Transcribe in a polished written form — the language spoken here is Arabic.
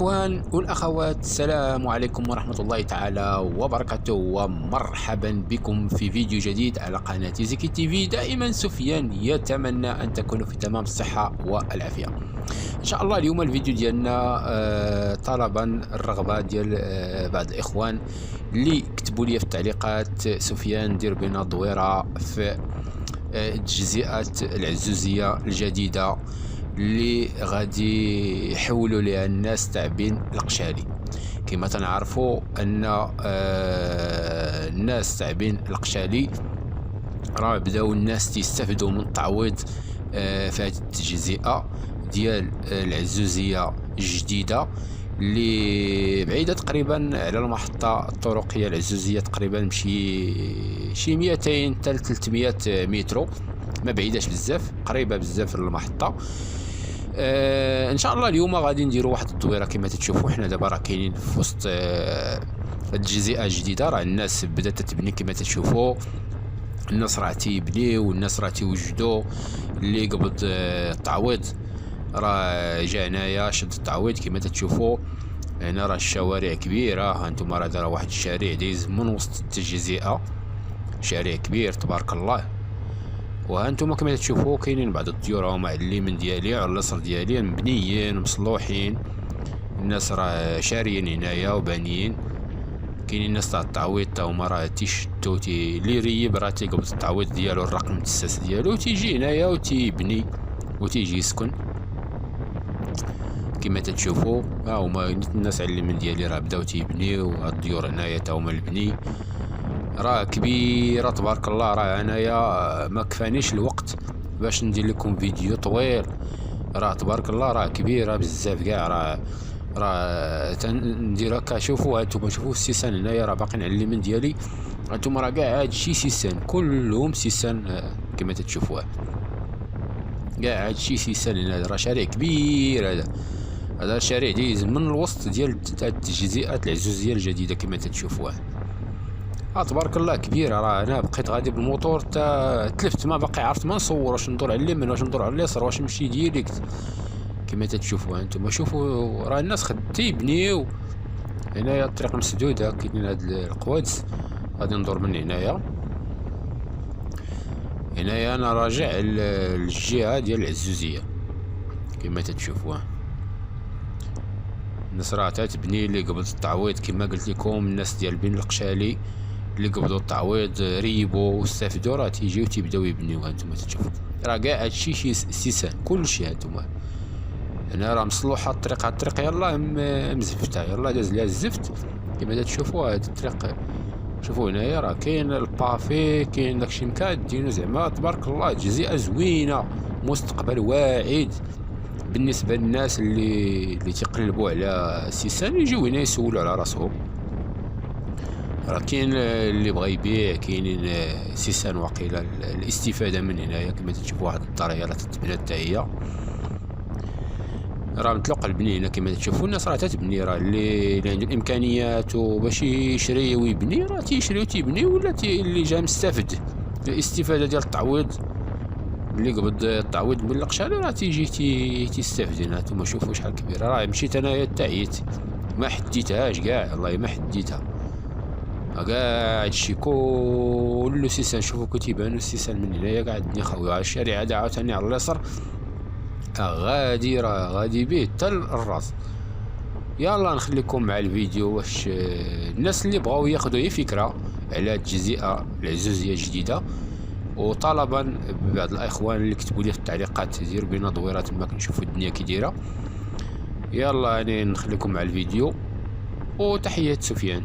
الإخوان والأخوات، السلام عليكم ورحمة الله تعالى وبركاته، ومرحبا بكم في فيديو جديد على قناة زكي تي في. دائما سفيان يتمنى أن تكونوا في تمام الصحة والعافية إن شاء الله. اليوم الفيديو ديالنا طلبا الرغبة ديال بعض الإخوان اللي كتبوا لي في التعليقات: سفيان دير بنا دويرة في تجزئة العزوزية الجديدة اللي غادي يحولوا لها الناس تاع بين القشالي. كما تنعرفوا ان الناس تاع بين القشالي راه بداو الناس تستفدوا من التعويض في هذه التجزئه ديال العزوزيه الجديده اللي بعيده تقريبا على المحطه الطرقيه العزوزيه، تقريبا شي 200 حتى 300 متر، ما بعيداش بزاف، قريبه بزاف للمحطه. ان شاء الله اليوم غادي نديروا واحد الدويره. كما تشوفوا حنا دابا راه كاينين في وسط التجزئه الجديده، راه الناس بدات تبني. كما تشوفوا الناس راه تيبنيو والناس راه تيوجدوا. اللي قبض التعويض راه جا هنايا شد التعويض. كما تشوفوا هنا راه الشوارع كبيره، ها انتم راه دار واحد الشارع دايز من وسط التجزئه، شارع كبير تبارك الله. وها انتم كما تشوفوا كاينين بعض الديور هما على اليمين ديالي على اليسار ديالي مبنيين مصلوحين. الناس راه شاريين هنايا وبانيين. كاينين ناس تاع التعويض تا هما راه تيشدو اللي يريب راه تيقبض التعويض ديالو، الرقم التساس ديالو، تيجي هنايا وتيبني وتيجي يسكن. كما تشوفوا ها هما الناس على اليمين ديالي راه بداو تيبنيو. هاد الديور هنايا تا هما البني راه كبيره تبارك الله. راه انايا ما كفانيش الوقت باش ندير لكم فيديو طويل. راه تبارك الله راه كبيره بزاف كاع. راه تندير هكا. شوفوا هانتوما، شوفوا السيسان هنايا راه باقيين على اليمين ديالي. هانتوما راه كاع هادشي سيسان، كلهم سيسان. كما تشوفوا كاع هادشي سيسان. هنا راه شارع كبير. هذا الشارع دايز من الوسط ديال التجزئات العزوزيه الجديده. كما تشوفوا تبارك الله كبيره. راه انا بقيت غادي بالموطور تا تلفت، ما باقي عرفت ما نصور واش ندور على اليمين واش ندور على اليسار واش نمشي ديريكت. كما تشوفوا انتم، شوفوا راه الناس تيبنيو. هنايا الطريق مسدوده، كاينين هاد القوادس. غادي ندور من هنايا. هنايا انا راجع للجهه ديال العزوزيه. كما تشوفوا الناس راه تتبني. اللي قبل التعويض كما قلت لكم الناس ديال بين القشالي اللي قبضوا التعويض ريبوا واستافدوا راه تيجيو تيبداو يبنيو. هانتوما تشوفوا راه كاع هادشي شي سيسان كلشي. هانتوما هنا راه مصلوحه الطريق. هاد الطريق يلاه مزفته، يلاه داز ليها الزفت. كما تشوفوا هاد الطريق، شوفوا هنايا راه كاين البافي، كاين داكشي مكادينو. زعما تبارك الله تجزئه زوينه، مستقبل واعد بالنسبه للناس اللي تيقلبوا على السيسان يجيو هنا يسولوا على راسهم. راه كاين اللي بغى يبيع، كاينين سيسان واقيلا الاستفاده من هنايا. كما تشوفوا واحد الدار هي راه تتبنى حتى هي، راه مطلق البني هنا. كما تشوفوا الناس راه تتبني، راه اللي عنده الامكانيات باش يشري ويبني راه تيشري وتيبني، ولا اللي جا مستفد الاستفاده ديال التعويض اللي قبض التعويض من القشالي راه تيجي تيستافد. هنا نتوما شوفوا شحال كبيره. راه مشيت انايا تعيت ما حديتهاش كاع، والله ما حديتها. كاع هادشي كله سيسان. شوفوا كتيبانو السيسان من هنايا كاع الدنيا خاويه. الشارع هذا عاوتاني على اليسار غادي بيه حتى الراس. يلا نخليكم مع الفيديو واش الناس اللي بغاو ياخذوا اي فكره على التجزئه العزوزيه الجديده، وطلبا بعض الاخوان اللي كتبوا لي في التعليقات ديروا بينا دويرات ما كنشوفوا الدنيا كي دايره. يلا نخليكم مع الفيديو، وتحية سفيان.